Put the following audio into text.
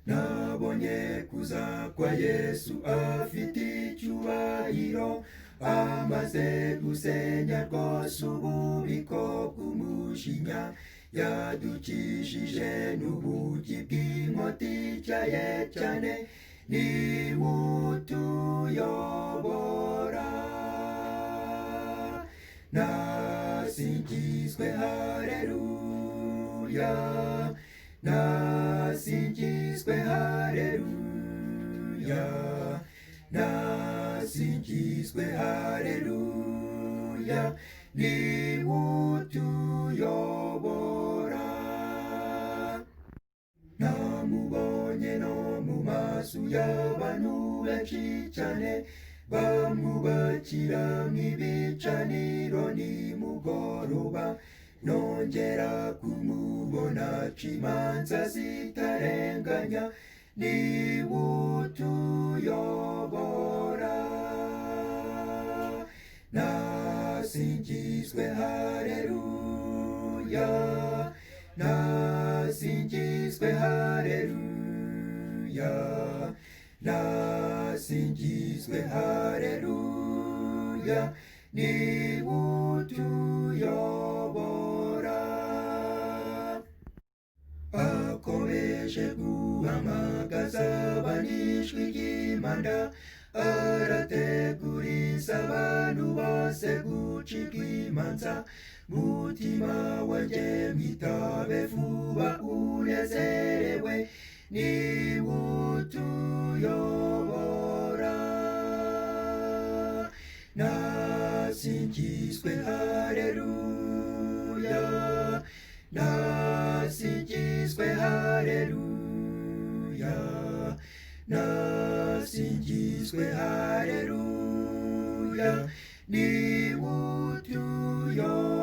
nabonye kuza kwa Yesu afite icyubahiro, amaze gusenya rwose ububiko bw'umujinya, yadukijije n'ubugi bw'inkota ityaye cyane, niwe utuyobora. Nasingizwe haleluya, nasingizwe haleluya, nasingizwe haleluya, niwe utuyobora. Namubonye no mu maso y'abantu benshi cyane, bamwubakira nk'ibicaniro nimugoroba, nongera kumubona aca imanza zitarenganya, niwe utuyobora. Nasingizwe haleluya, nasingizwe haleluya, nasingizwe haleluya, niwe utuyobora. Akomeje guhamagaza abanijwi ry'impanda, arateguriza abantu bose gucirwa imanza. Mutima wanjye mwitabe vuba unezerewe, niwe utuyobora. Nasingizwe haleluya, nasingizwe haleluya, nasingizwe haleluya, niwe utuyobora.